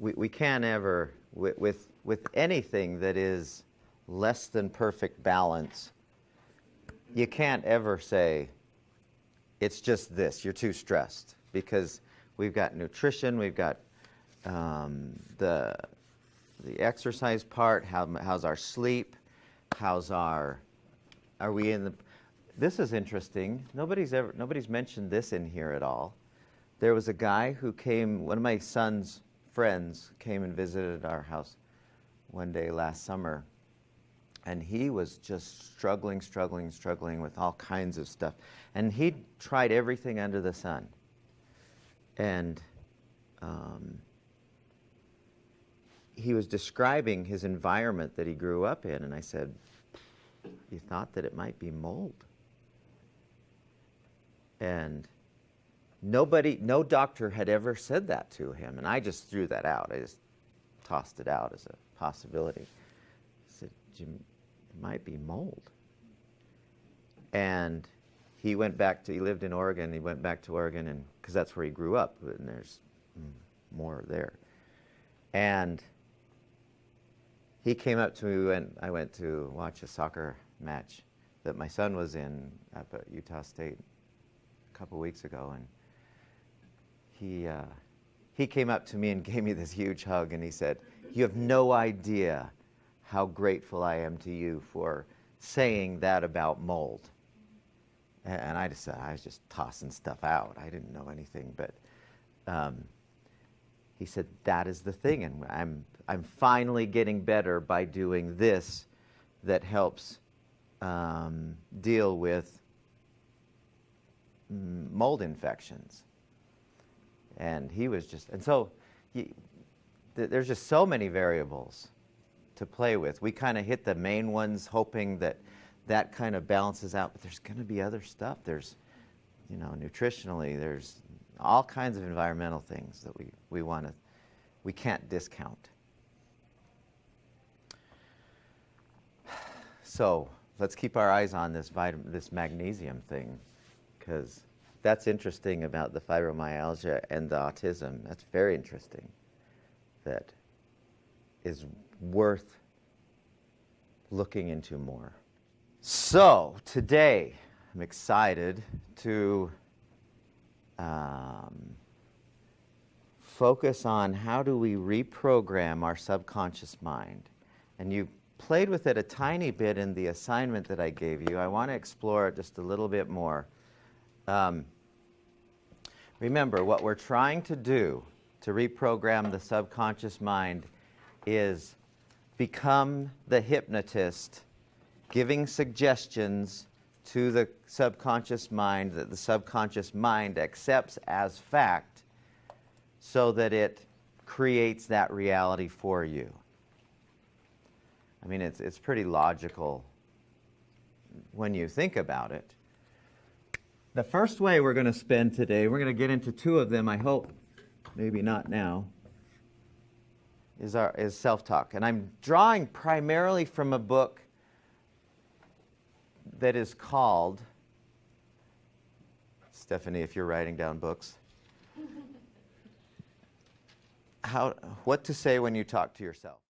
we can't ever, with anything that is less than perfect balance, you can't ever say, it's just this, you're too stressed. Because we've got nutrition, we've got the exercise part, how's our sleep, are we in the, this is interesting. Nobody's mentioned this in here at all. There was a guy who came, one of my son's friends came and visited our house one day last summer, and he was just struggling with all kinds of stuff. And he'd tried everything under the sun. And he was describing his environment that he grew up in, and I said, you thought that it might be mold? And no doctor had ever said that to him, and I just threw that out. I just tossed it out as a possibility. I said, it might be mold. And he went back to, he lived in Oregon, he went back to Oregon, and because that's where he grew up, and there's more there. And he came up to me when I went to watch a soccer match that my son was in up at Utah State a couple weeks ago, and he came up to me and gave me this huge hug, and he said, you have no idea how grateful I am to you for saying that about mold. And I was just tossing stuff out. I didn't know anything, but he said, that is the thing, and I'm finally getting better by doing this that helps deal with mold infections. And he was just, and so there's just so many variables to play with. We kind of hit the main ones hoping that that kind of balances out, but there's going to be other stuff. There's, you know, nutritionally, there's all kinds of environmental things that we can't discount. So let's keep our eyes on this magnesium thing, because that's interesting about the fibromyalgia and the autism. That's very interesting. That is worth looking into more. So today, I'm excited to focus on how do we reprogram our subconscious mind. And you played with it a tiny bit in the assignment that I gave you. I want to explore it just a little bit more. Remember, what we're trying to do to reprogram the subconscious mind is become the hypnotist, giving suggestions to the subconscious mind that the subconscious mind accepts as fact, so that it creates that reality for you. I mean, it's pretty logical when you think about it. The first way we're going to spend today, we're going to get into two of them, I hope, maybe not now, is self-talk. And I'm drawing primarily from a book that is called, Stephanie, if you're writing down books, What to Say When You Talk to Yourself.